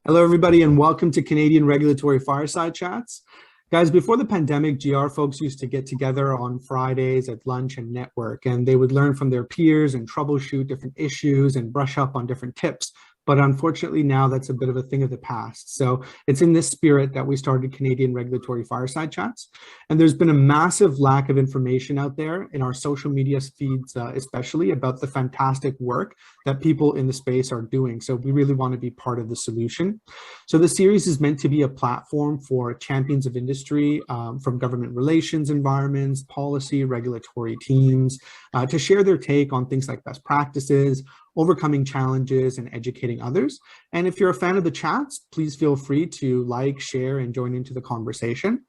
Hello, everybody, and welcome to Canadian Regulatory Fireside Chats. Guys, before the pandemic, GR folks used to get together on Fridays at lunch and network, and they would learn from their peers and troubleshoot different issues and brush up on different tips. But unfortunately, now that's a bit of a thing of the past. So it's in this spirit that we started Canadian Regulatory Fireside Chats. And there's been a massive lack of information out there in our social media feeds, especially about the fantastic work that people in the space are doing. So we really want to be part of the solution. So the series is meant to be a platform for champions of industry from government relations environments, policy, regulatory teams, to share their take on things like best practices, overcoming challenges, and educating others. And if you're a fan of the chats, please feel free to like, share, and join into the conversation.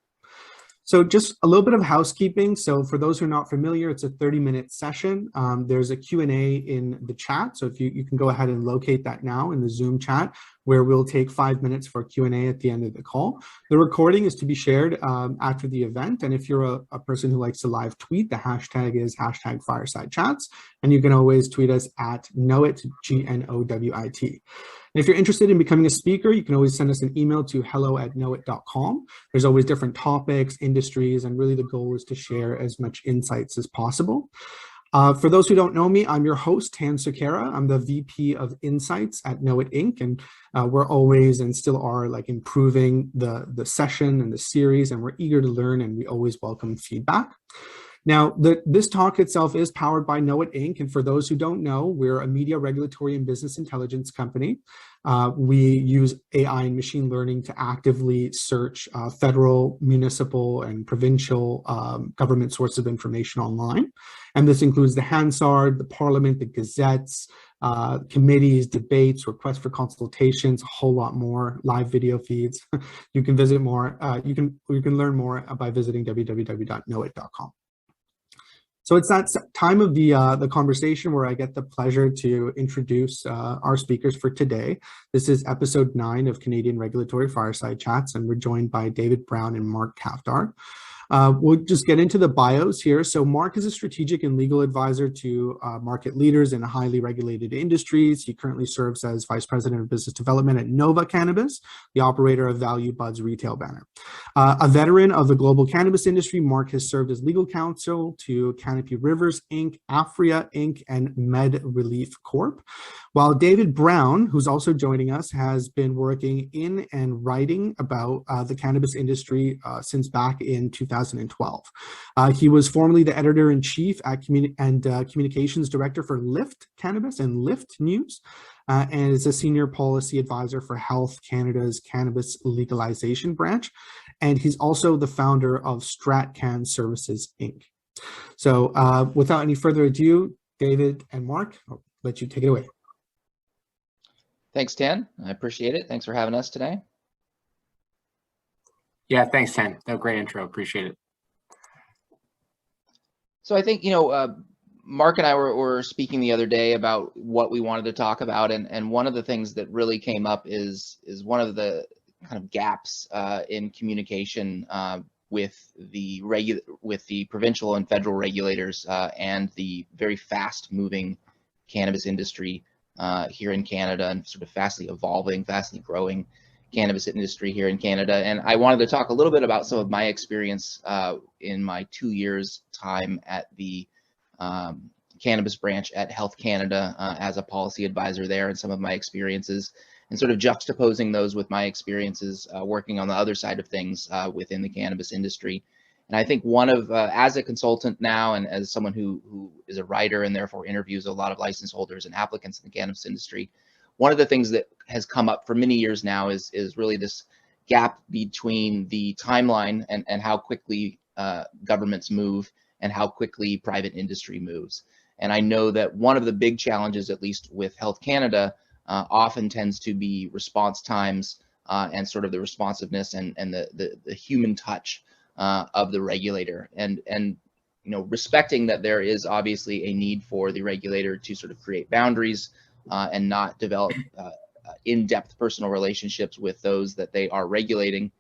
So just a little bit of housekeeping. So for those who are not familiar, it's a 30-minute session. There's a Q&A in the chat. So if you can go ahead and locate that now in the Zoom chat, where we'll take 5 minutes for Q&A at the end of the call. The recording is to be shared after the event. And if you're a person who likes to live tweet, the hashtag is hashtag Fireside Chats. And you can always tweet us at knowit, GNOWIT. And if you're interested in becoming a speaker, you can always send us an email to hello@knowit.com. There's always different topics, industries, and really the goal is to share as much insights as possible. For those who don't know me, I'm your host, Tan Sukera. I'm the VP of Insights at Knowit Inc. And we're always and still are like improving the session and the series, and we're eager to learn, and we always welcome feedback. Now, this talk itself is powered by Knowit Inc. And for those who don't know, we're a media regulatory and business intelligence company. We use AI and machine learning to actively search federal, municipal, and provincial government sources of information online. And this includes the Hansard, the Parliament, the gazettes, committees, debates, requests for consultations, a whole lot more, live video feeds. You can visit more. You can learn more by visiting www.knowit.com. So it's that time of the conversation where I get the pleasure to introduce our speakers for today. This is episode 9 of Canadian Regulatory Fireside Chats, and we're joined by David Brown and Mark Kafdar. We'll just get into the bios here. So Mark is a strategic and legal advisor to market leaders in highly regulated industries. He currently serves as Vice President of Business Development at Nova Cannabis, the operator of Value Buds retail banner. A veteran of the global cannabis industry, Mark has served as legal counsel to Canopy Rivers Inc., Afria Inc., and Med Relief Corp. While David Brown, who's also joining us, has been working in and writing about the cannabis industry since back in 2012. He was formerly the editor-in-chief and communications director for Lift Cannabis and Lift News, and is a senior policy advisor for Health Canada's cannabis legalization branch. And he's also the founder of StratCan Services, Inc. So without any further ado, David and Mark, I'll let you take it away. Thanks, Tan. I appreciate it. Thanks for having us today. Yeah, thanks, Tan. That was a great intro. Appreciate it. So I think, Mark and I were speaking the other day about what we wanted to talk about, and one of the things that really came up is one of the kind of gaps in communication with the provincial and federal regulators and the very fast-moving cannabis industry here in Canada, and sort of fastly evolving, fastly growing cannabis industry here in Canada. And I wanted to talk a little bit about some of my experience in my 2 years time at the cannabis branch at Health Canada as a policy advisor there, and some of my experiences, and sort of juxtaposing those with my experiences working on the other side of things within the cannabis industry. And I think one of, as a consultant now, and as someone who is a writer and therefore interviews a lot of license holders and applicants in the cannabis industry, one of the things that has come up for many years now is really this gap between the timeline and how quickly governments move and how quickly private industry moves. And I know that one of the big challenges, at least with Health Canada, often tends to be response times and sort of the responsiveness and the human touch of the regulator, and respecting that there is obviously a need for the regulator to sort of create boundaries and not develop in-depth personal relationships with those that they are regulating.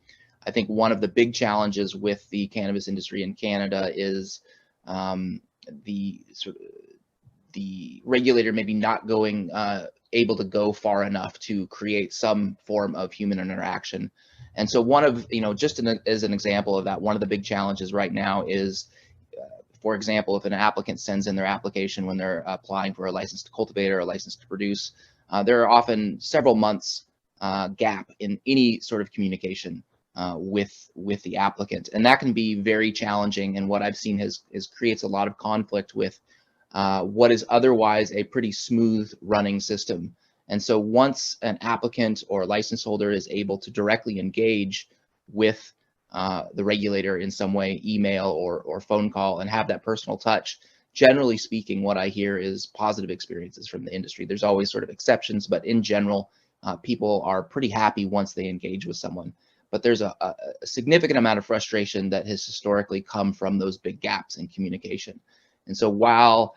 I think one of the big challenges with the cannabis industry in Canada is the regulator maybe not going able to go far enough to create some form of human interaction. And so one of, just as an example of that, one of the big challenges right now is, for example, if an applicant sends in their application when they're applying for a license to cultivate or a license to produce, there are often several months gap in any sort of communication with the applicant, and that can be very challenging. And what I've seen is creates a lot of conflict with what is otherwise a pretty smooth running system. And so once an applicant or license holder is able to directly engage with the regulator in some way, email or phone call, and have that personal touch, generally speaking, what I hear is positive experiences from the industry. There's always sort of exceptions, but in general, people are pretty happy once they engage with someone. But there's a significant amount of frustration that has historically come from those big gaps in communication. And so while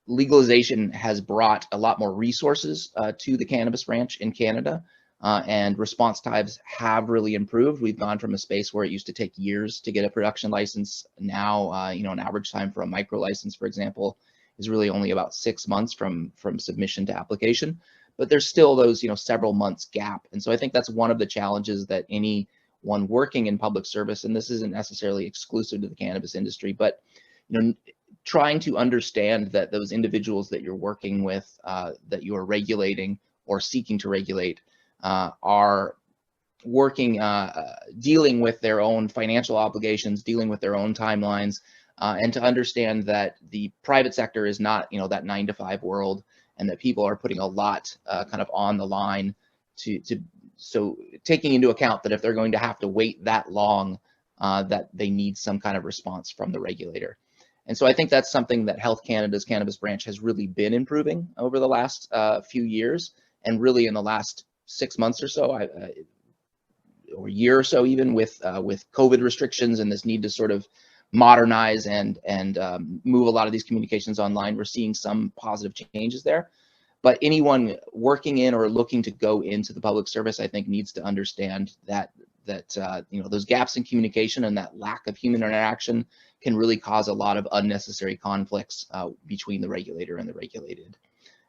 legalization has brought a lot more resources to the cannabis branch in Canada, and response times have really improved. We've gone from a space where it used to take years to get a production license. Now, an average time for a micro license, for example, is really only about 6 months from submission to application. But there's still those, several months gap. And so I think that's one of the challenges that anyone working in public service, and this isn't necessarily exclusive to the cannabis industry, but trying to understand that those individuals that you're working with, that you are regulating or seeking to regulate, are working, dealing with their own financial obligations, dealing with their own timelines, and to understand that the private sector is not, that 9-to-5 world, and that people are putting a lot kind of on the line so taking into account that if they're going to have to wait that long, that they need some kind of response from the regulator. And so I think that's something that Health Canada's cannabis branch has really been improving over the last few years, and really in the last 6 months or so, or a year or so, even with COVID restrictions and this need to sort of modernize and move a lot of these communications online, we're seeing some positive changes there. But anyone working in or looking to go into the public service, I think, needs to understand that those gaps in communication and that lack of human interaction can really cause a lot of unnecessary conflicts between the regulator and the regulated.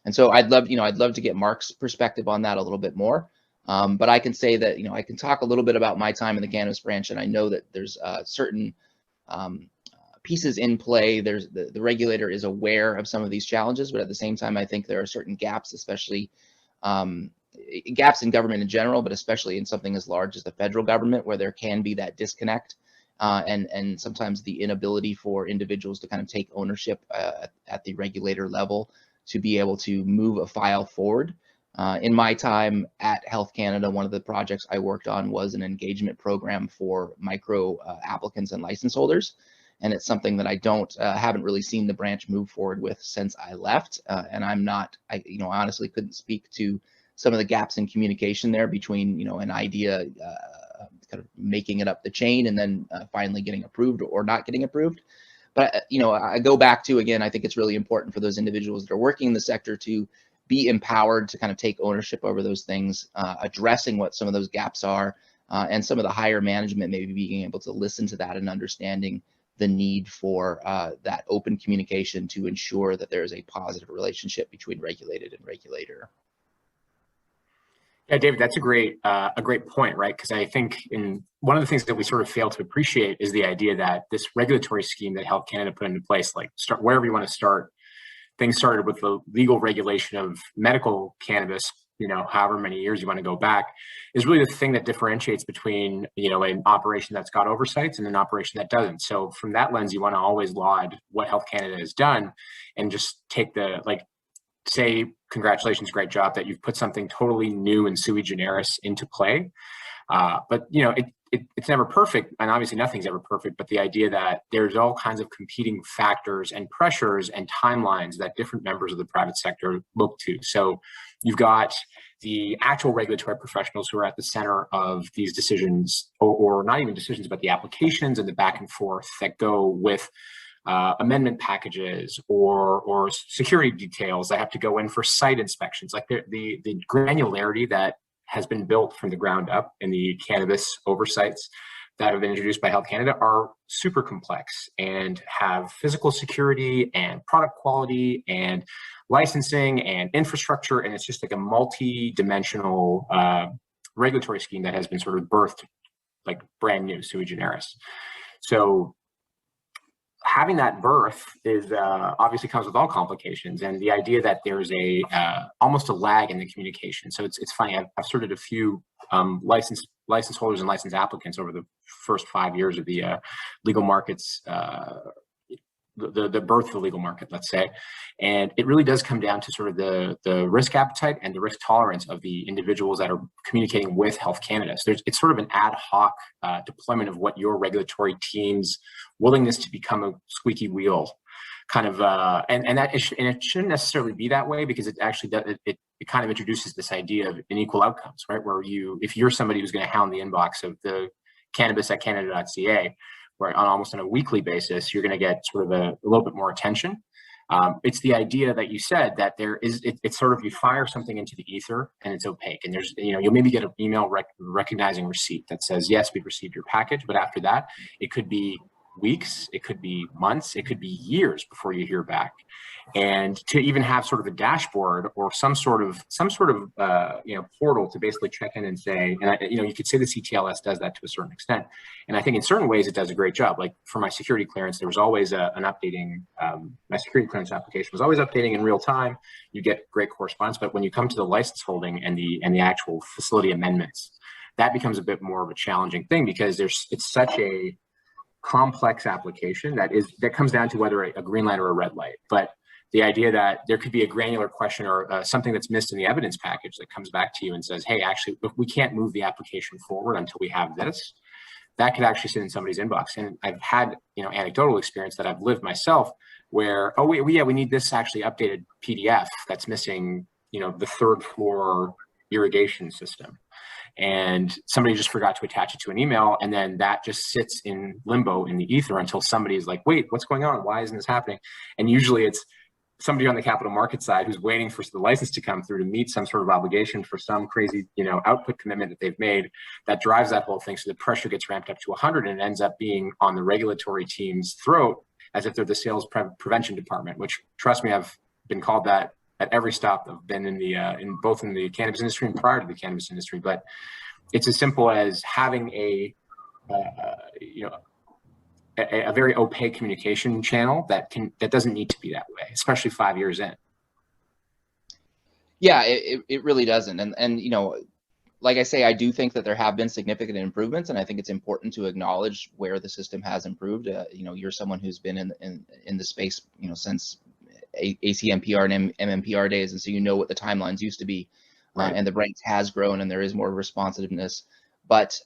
And so I'd love to get Mark's perspective on that a little bit more. But I can say that, I can talk a little bit about my time in the cannabis branch, and I know that there's certain pieces in play. There's the regulator is aware of some of these challenges, but at the same time, I think there are certain gaps, especially gaps in government in general, but especially in something as large as the federal government, where there can be that disconnect and sometimes the inability for individuals to kind of take ownership at the regulator level to be able to move a file forward. In my time at Health Canada, one of the projects I worked on was an engagement program for micro applicants and license holders. And it's something that I haven't really seen the branch move forward with since I left. And I honestly couldn't speak to some of the gaps in communication there between, an idea kind of making it up the chain and then finally getting approved or not getting approved. But, I go back to, again, I think it's really important for those individuals that are working in the sector to be empowered to kind of take ownership over those things, addressing what some of those gaps are, and some of the higher management maybe being able to listen to that and understanding the need for that open communication to ensure that there is a positive relationship between regulated and regulator. Yeah, David, that's a great point, right? Because I think one of the things that we sort of fail to appreciate is the idea that this regulatory scheme that Health Canada put into place, like start wherever you want to start. Things started with the legal regulation of medical cannabis, however many years you want to go back, is really the thing that differentiates between, an operation that's got oversights and an operation that doesn't. So from that lens, you want to always laud what Health Canada has done and just take say, congratulations, great job that you've put something totally new and sui generis into play. But, it's never perfect, and obviously nothing's ever perfect, but the idea that there's all kinds of competing factors and pressures and timelines that different members of the private sector look to. So you've got the actual regulatory professionals who are at the center of these decisions, or not even decisions, but the applications and the back and forth that go with amendment packages or security details that have to go in for site inspections. Like the granularity that has been built from the ground up in the cannabis oversights that have been introduced by Health Canada are super complex and have physical security and product quality and licensing and infrastructure. And it's just like a multi-dimensional regulatory scheme that has been sort of birthed like brand new, sui generis. So having that birth is obviously comes with all complications, and the idea that there's a almost a lag in the communication. So it's funny. I've started a few license holders and license applicants over the first 5 years of the legal markets, the birth of the legal market, let's say, and it really does come down to sort of the risk appetite and the risk tolerance of the individuals that are communicating with Health Canada. So it's sort of an ad hoc deployment of what your regulatory team's willingness to become a squeaky wheel kind of, and it shouldn't necessarily be that way, because it actually does, it kind of introduces this idea of inequal outcomes, right? Where if you're somebody who's going to hound the inbox of the cannabis@canada.ca, where on a weekly basis, you're going to get sort of a little bit more attention. It's the idea that you said that there is, it's sort of, you fire something into the ether and it's opaque, and there's, you'll maybe get an email recognizing receipt that says, yes, we've received your package. But after that, it could be weeks, it could be months, it could be years before you hear back. And to even have sort of a dashboard or some sort of portal to basically check in and say, and you could say the CTLS does that to a certain extent, and I think in certain ways it does a great job. Like for my security clearance, there was always an updating. My security clearance application was always updating in real time. You get great correspondence, but when you come to the license holding and the actual facility amendments, that becomes a bit more of a challenging thing, because it's such a complex application that comes down to whether a green light or a red light. But the idea that there could be a granular question or something that's missed in the evidence package that comes back to you and says, hey, actually, we can't move the application forward until we have this, that could actually sit in somebody's inbox. And I've had, anecdotal experience that I've lived myself where, oh, we need this actually updated PDF that's missing, the third floor irrigation system. And somebody just forgot to attach it to an email, and then that just sits in limbo in the ether until somebody's like, wait, what's going on? Why isn't this happening? And usually it's somebody on the capital market side who's waiting for the license to come through to meet some sort of obligation for some crazy, output commitment that they've made, that drives that whole thing. So the pressure gets ramped up to 100, and it ends up being on the regulatory team's throat as if they're the sales prevention department, which, trust me, I've been called that at every stop. I've been in both in the cannabis industry and prior to the cannabis industry. But it's as simple as having a very opaque communication channel that doesn't need to be that way, especially 5 years in. Yeah, it really doesn't. And like I say, I do think that there have been significant improvements, and I think it's important to acknowledge where the system has improved. You're someone who's been in the space, since ACMPR and MMPR days, and so what the timelines used to be, right. And the ranks has grown, and there is more responsiveness. But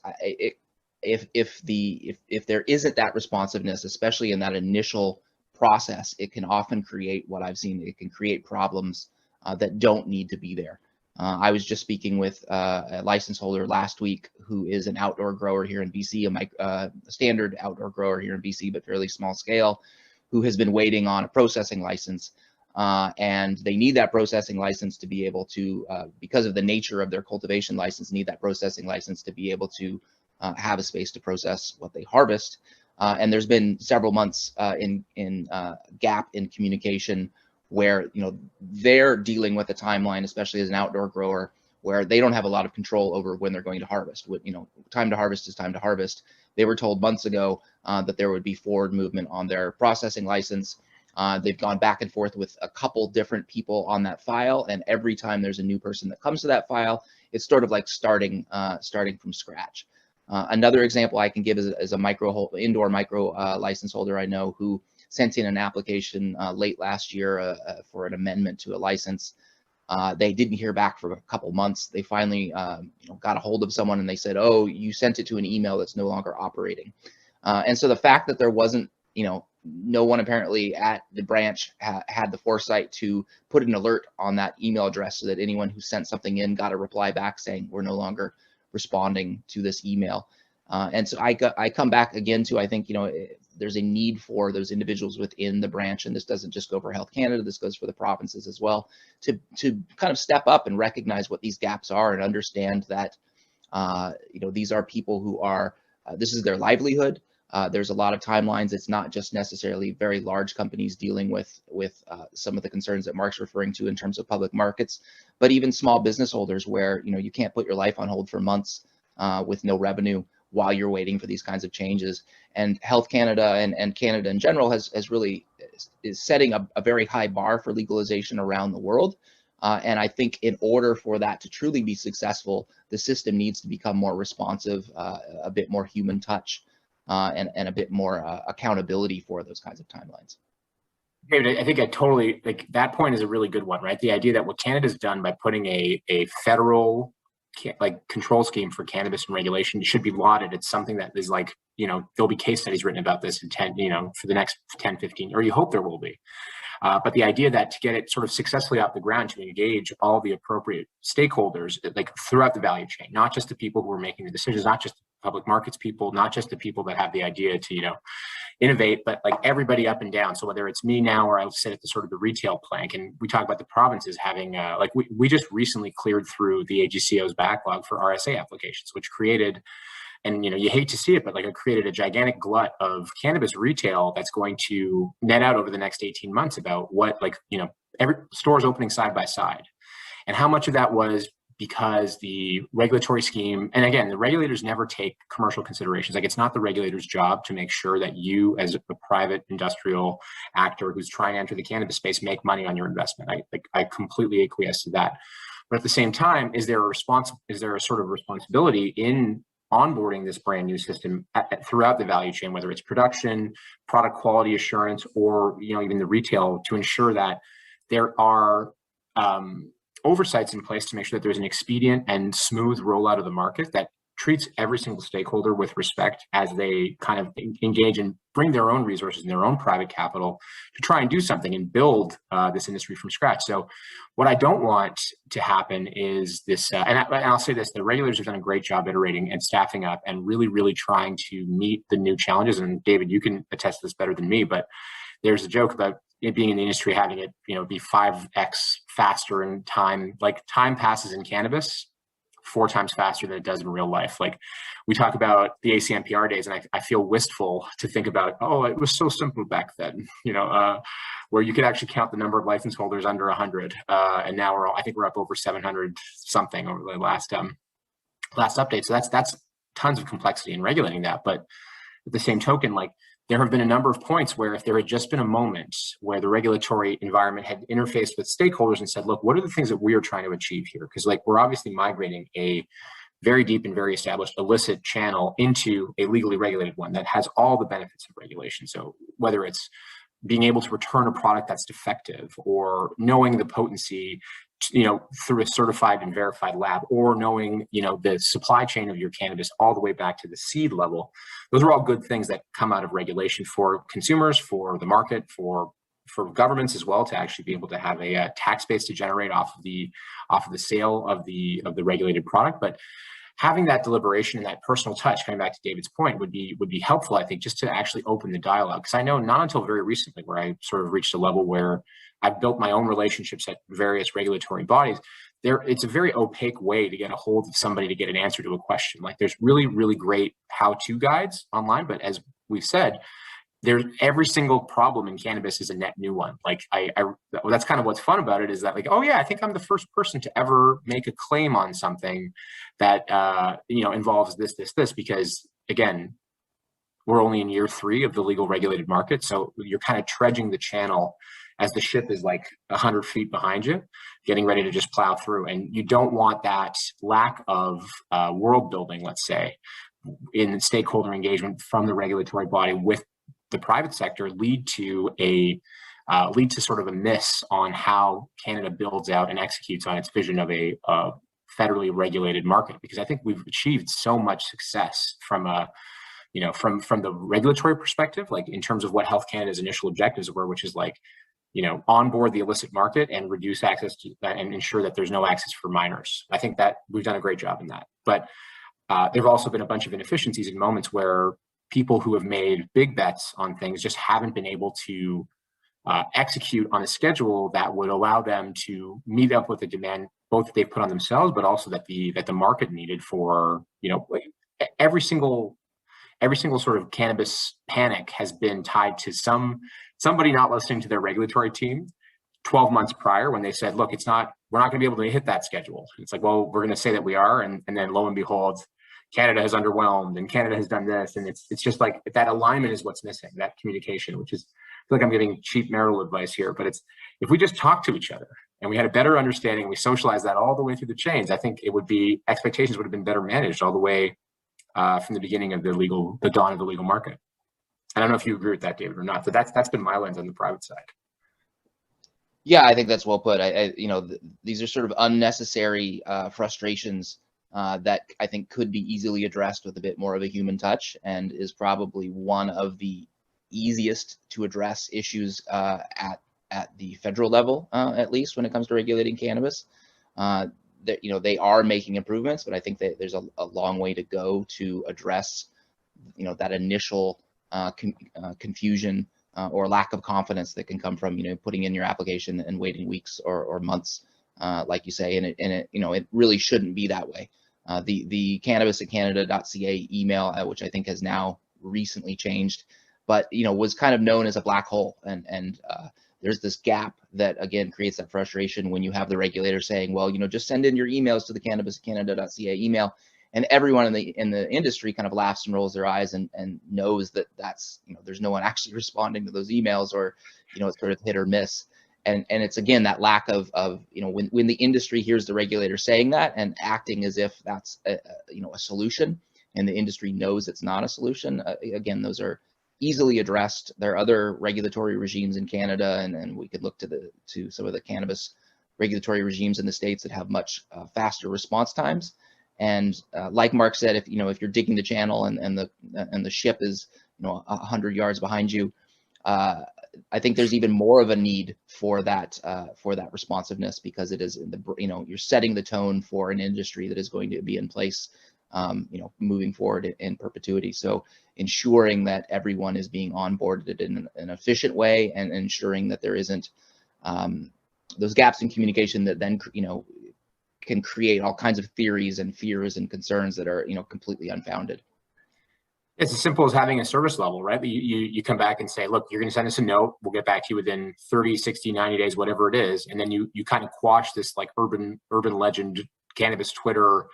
if there isn't that responsiveness, especially in that initial process, it can often create what I've seen. It can create problems that don't need to be there. I was just speaking with a license holder last week who is an outdoor grower here in BC, a standard outdoor grower here in BC, but fairly small scale, who has been waiting on a processing license. And they need that processing license to be able to, because of the nature of their cultivation license, need that processing license to be able to have a space to process what they harvest. And there's been several months in gap in communication where they're dealing with a timeline, especially as an outdoor grower, where they don't have a lot of control over when they're going to harvest. Time to harvest is time to harvest. They were told months ago that there would be forward movement on their processing license. They've gone back and forth with a couple different people on that file, and every time there's a new person that comes to that file, it's sort of like starting from scratch. Another example I can give is a indoor micro license holder I know who sent in an application late last year for an amendment to a license. They didn't hear back for a couple months. They finally got a hold of someone, and they said, oh, you sent it to an email that's no longer operating. And so the fact that there wasn't, no one apparently at the branch had the foresight to put an alert on that email address so that anyone who sent something in got a reply back saying we're no longer responding to this email. And so I come back again to, I think, there's a need for those individuals within the branch, and this doesn't just go for Health Canada, this goes for the provinces as well, to kind of step up and recognize what these gaps are and understand that, these are people who are this is their livelihood. There's a lot of timelines. It's not just necessarily very large companies dealing with some of the concerns that Mark's referring to in terms of public markets, but even small business holders where, you know, you can't put your life on hold for months with no revenue while you're waiting for these kinds of changes. And Health Canada and Canada in general is setting a very high bar for legalization around the world. And I think in order for that to truly be successful, the system needs to become more responsive, a bit more human touch. And a bit more accountability for those kinds of timelines. David, I think I totally, like, that point is a really good one, right? The idea that what Canada's done by putting a federal control scheme for cannabis and regulation should be lauded. It's something that is like, you know, there'll be case studies written about this in 10, you know, for the next 10, 15, or you hope there will be. But the idea that to get it sort of successfully off the ground, to engage all the appropriate stakeholders, like throughout the value chain, not just the people who are making the decisions, not just public markets people, not just the people that have the idea to, you know, innovate, but like everybody up and down. So whether it's me now, or I'll sit at the sort of the retail plank, and we talk about the provinces having, like we just recently cleared through the AGCO's backlog for RSA applications, which created, and you know, you hate to see it, but like it created a gigantic glut of cannabis retail that's going to net out over the next 18 months about what, like, you know, every store's opening side by side. And how much of that was because the regulatory scheme, and again, the regulators never take commercial considerations. Like, it's not the regulator's job to make sure that you, as a private industrial actor who's trying to enter the cannabis space, make money on your investment. I completely acquiesce to that. But at the same time, is there a sort of responsibility in onboarding this brand new system throughout the value chain, whether it's production, product quality assurance, or, you know, even the retail, to ensure that there are oversights in place to make sure that there's an expedient and smooth rollout of the market that treats every single stakeholder with respect as they kind of engage and bring their own resources and their own private capital to try and do something and build this industry from scratch. So what I don't want to happen is this, and I'll say this, the regulators have done a great job iterating and staffing up and really, really trying to meet the new challenges. And David, you can attest to this better than me, but there's a joke about it being in the industry, having it, you know, be 5x faster in time. Like, time passes in cannabis 4 times faster than it does in real life. Like, we talk about the ACMPR days, and I feel wistful to think about, oh, it was so simple back then, you know, where you could actually count the number of license holders under 100. And now I think we're up over 700 something over the last update. So that's tons of complexity in regulating that. But at the same token, like, there have been a number of points where if there had just been a moment where the regulatory environment had interfaced with stakeholders and said, look, what are the things that we are trying to achieve here? Because, like, we're obviously migrating a very deep and very established illicit channel into a legally regulated one that has all the benefits of regulation. So whether it's being able to return a product that's defective, or knowing the potency, you know, through a certified and verified lab, or knowing, you know, the supply chain of your cannabis all the way back to the seed level. Those are all good things that come out of regulation for consumers, for the market, for governments as well, to actually be able to have a tax base to generate off of the sale of the regulated product. But having that deliberation and that personal touch, coming back to David's point, would be helpful, I think, just to actually open the dialogue. Because I know not until very recently, where I sort of reached a level where I've built my own relationships at various regulatory bodies, it's a very opaque way to get a hold of somebody to get an answer to a question. Like, there's really, really great how-to guides online, but as we've said, there's every single problem in cannabis is a net new one. Like, that's kind of what's fun about it, is that, like, oh yeah, I think I'm the first person to ever make a claim on something that you know, involves this, because again, we're only in year 3 of the legal regulated market, so you're kind of trudging the channel as the ship is like 100 feet behind you, getting ready to just plow through. And you don't want that lack of world building, let's say, in stakeholder engagement from the regulatory body with the private sector lead to sort of a miss on how Canada builds out and executes on its vision of a federally regulated market. Because I think we've achieved so much success from the regulatory perspective, like in terms of what Health Canada's initial objectives were, which is like, you know, onboard the illicit market and reduce access to that and ensure that there's no access for minors. I think that we've done a great job in that. But there have also been a bunch of inefficiencies in moments where people who have made big bets on things just haven't been able to execute on a schedule that would allow them to meet up with the demand, both that they've put on themselves, but also that the market needed for, you know, every single every single sort of cannabis panic has been tied to somebody not listening to their regulatory team 12 months prior when they said, look, we're not going to be able to hit that schedule. It's like, well, we're going to say that we are. And then lo and behold, Canada has underwhelmed and Canada has done this. And it's just like that alignment is what's missing, that communication, which is, I feel like I'm giving cheap marital advice here, but it's, if we just talk to each other and we had a better understanding, we socialize that all the way through the chains, I think expectations would have been better managed all the way from the beginning of the dawn of the legal market. I don't know if you agree with that, David, or not, but that's been my lens on the private side. Yeah, I think that's well put. These are sort of unnecessary frustrations that I think could be easily addressed with a bit more of a human touch, and is probably one of the easiest to address issues at the federal level, at least when it comes to regulating cannabis. That they are making improvements, but I think that there's a long way to go to address that initial confusion or lack of confidence that can come from putting in your application and waiting weeks or months, like you say, and it really shouldn't be that way. The cannabis@canada.ca email, which I think has now recently changed, but was kind of known as a black hole, and there's this gap that again creates that frustration when you have the regulator saying, well, just send in your emails to the cannabis@canada.ca email, and everyone in the industry kind of laughs and rolls their eyes and knows that that's there's no one actually responding to those emails, or it's sort of hit or miss. And it's again that lack of when the industry hears the regulator saying that and acting as if that's a solution, and the industry knows it's not a solution. Again, those are easily addressed. There are other regulatory regimes in Canada, and we could look to some of the cannabis regulatory regimes in the States that have much faster response times. And like Mark said, if you're digging the channel and the ship is 100 yards behind you, I think there's even more of a need for that responsiveness, because it is you're setting the tone for an industry that is going to be in place moving forward in perpetuity. So ensuring that everyone is being onboarded in an efficient way, and ensuring that there isn't those gaps in communication that then can create all kinds of theories and fears and concerns that are completely unfounded. It's as simple as having a service level, right? You come back and say, look, you're going to send us a note. We'll get back to you within 30, 60, 90 days, whatever it is. And then you kind of quash this like urban legend cannabis Twitter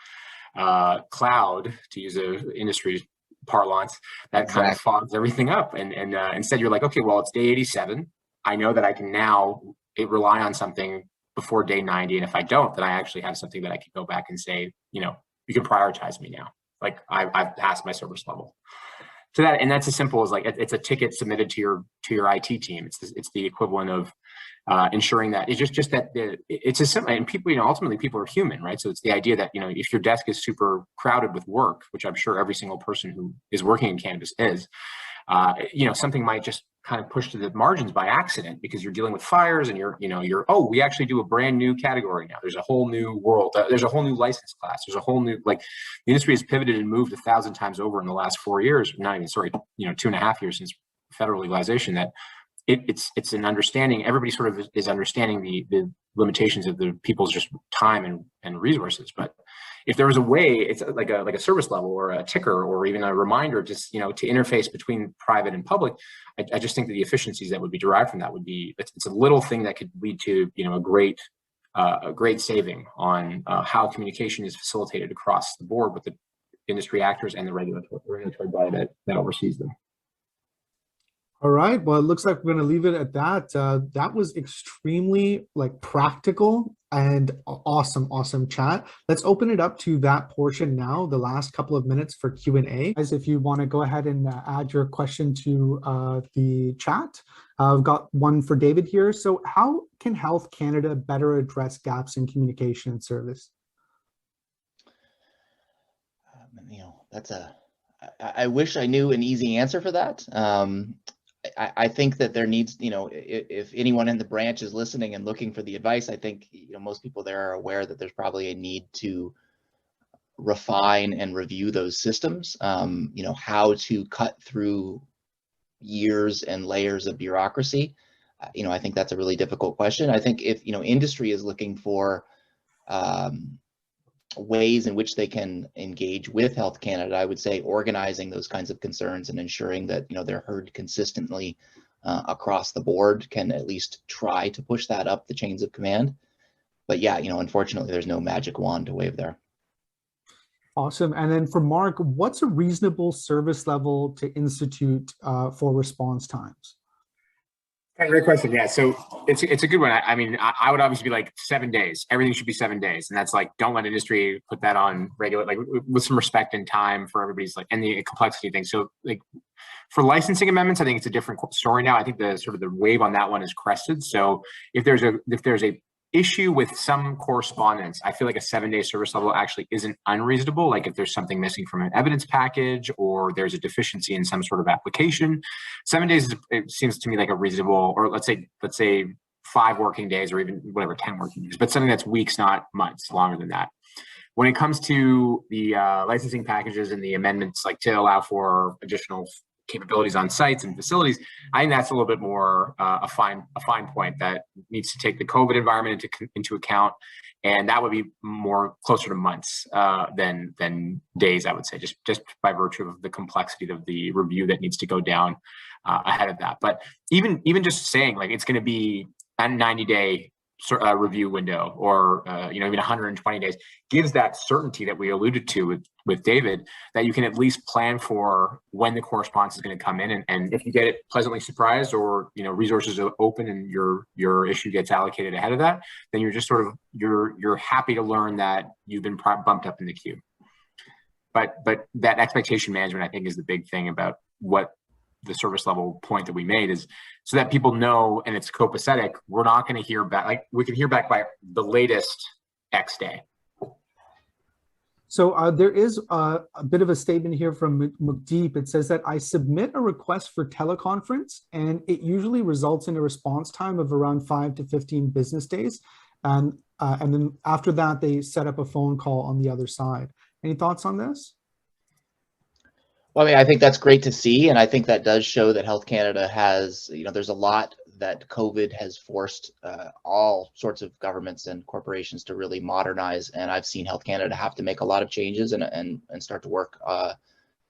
cloud, to use a industry parlance, that kind of fogs everything up. And instead you're like, okay, well, it's day 87. I know that I can now rely on something before day 90. And if I don't, then I actually have something that I can go back and say, you can prioritize me now. Like I've passed my service level to that. And that's as simple as like, it's a ticket submitted to your IT team. It's the equivalent of ensuring that it's just that it's as simple, and people, ultimately people are human, right? So it's the idea that, if your desk is super crowded with work, which I'm sure every single person who is working in cannabis is, something might just kind of push to the margins by accident, because you're dealing with fires and oh, we actually do a brand new category now. There's a whole new world. There's a whole new license class. There's a whole new, the industry has pivoted and moved 1,000 times over in the last 4 years, 2.5 years since federal legalization, that it's an understanding. Everybody sort of is understanding the limitations of the people's just time and resources. But if there was a way, it's like a service level or a ticker or even a reminder, just to interface between private and public, I just think that the efficiencies that would be derived from that would be, it's a little thing that could lead to a great saving on how communication is facilitated across the board with the industry actors and the regulatory body that oversees them. All right. Well, it looks like we're going to leave it at that. That was extremely practical and awesome chat. Let's open it up to that portion now, the last couple of minutes for Q&A. Guys, if you want to go ahead and add your question to the chat. I've got one for David here. So how can Health Canada better address gaps in communication and service? I wish I knew an easy answer for that. I think that there needs, if anyone in the branch is listening and looking for the advice, I think, most people there are aware that there's probably a need to refine and review those systems, how to cut through years and layers of bureaucracy. I think that's a really difficult question. I think if, industry is looking for ways in which they can engage with Health Canada, I would say organizing those kinds of concerns and ensuring that they're heard consistently across the board can at least try to push that up the chains of command. But yeah, unfortunately, there's no magic wand to wave there. Awesome. And then for Mark, what's a reasonable service level to institute for response times? Great question. Yeah, so it's a good one. I mean, I would obviously be like 7 days. Everything should be 7 days, and that's like, don't let industry put that on regular, like with some respect and time for everybody's like and the complexity thing. So like for licensing amendments, I think it's a different story now. I think the sort of the wave on that one is crested. So if there's a issue with some correspondence, I feel like a 7-day service level actually isn't unreasonable. Like if there's something missing from an evidence package or there's a deficiency in some sort of application, 7 days it seems to me like a reasonable, or let's say 5 working days or even whatever, 10 working days, but something that's weeks, not months, longer than that. When it comes to the licensing packages and the amendments, like to allow for additional capabilities on sites and facilities, I think that's a little bit more a fine point that needs to take the COVID environment into account, and that would be more closer to months than days, I would say, just by virtue of the complexity of the review that needs to go down ahead of that. But even just saying like it's going to be a 90-day review window or even 120 days gives that certainty that we alluded to with David, that you can at least plan for when the correspondence is going to come in, and if you get it pleasantly surprised or resources are open and your issue gets allocated ahead of that, then you're just sort of you're happy to learn that you've been bumped up in the queue. But that expectation management, I think, is the big thing about what the service level point that we made is, so that people know, and it's copacetic, we're not going to hear back, like we can hear back by the latest X day. So there is a bit of a statement here from McDeep. It says that I submit a request for teleconference and it usually results in a response time of around 5 to 15 business days. And then after that, they set up a phone call on the other side. Any thoughts on this? Well, I mean, I think that's great to see, and I think that does show that Health Canada has, there's a lot that COVID has forced all sorts of governments and corporations to really modernize, and I've seen Health Canada have to make a lot of changes and start to work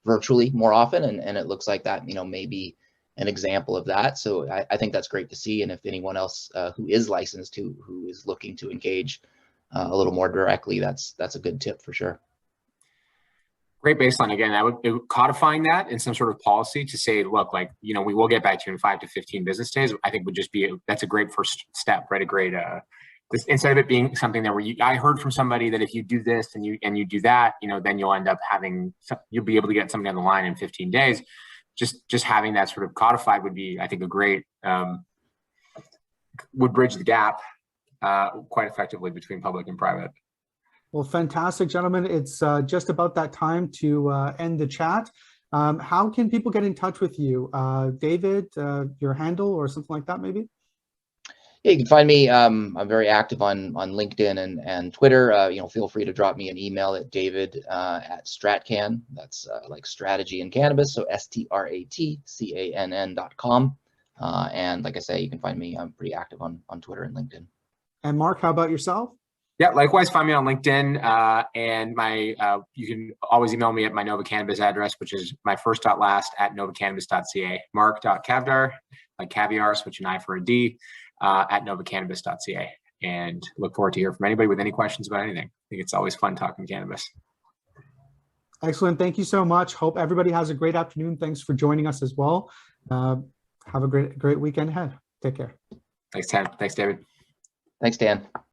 virtually more often, and it looks like that, may be an example of that. So I think that's great to see, and if anyone else who is licensed who is looking to engage a little more directly, that's a good tip for sure. Great baseline. Again, I would codifying that in some sort of policy to say, look, like, we will get back to you in 5 to 15 business days. I think would just be, that's a great first step, right? A great, instead of it being something that I heard from somebody that if you do this and you do that, then you'll end up you'll be able to get something on the line in 15 days. Just having that sort of codified would be, I think, a great, would bridge the gap quite effectively between public and private. Well, fantastic, gentlemen. It's just about that time to end the chat. How can people get in touch with you? David, your handle or something like that, maybe? Yeah, you can find me. I'm very active on LinkedIn and Twitter. Feel free to drop me an email at david@stratcan. That's like strategy in cannabis. So STRATCANN.com. And like I say, you can find me. I'm pretty active on Twitter and LinkedIn. And Mark, how about yourself? Yeah, likewise, find me on LinkedIn, and you can always email me at my Nova Cannabis address, which is my first.last @novacannabis.ca. Mark.Cavdar, like caviar, switch an I for a D, at novacannabis.ca. And look forward to hearing from anybody with any questions about anything. I think it's always fun talking cannabis. Excellent. Thank you so much. Hope everybody has a great afternoon. Thanks for joining us as well. Have a great weekend ahead. Take care. Thanks, Ted. Thanks, David. Thanks, Dan.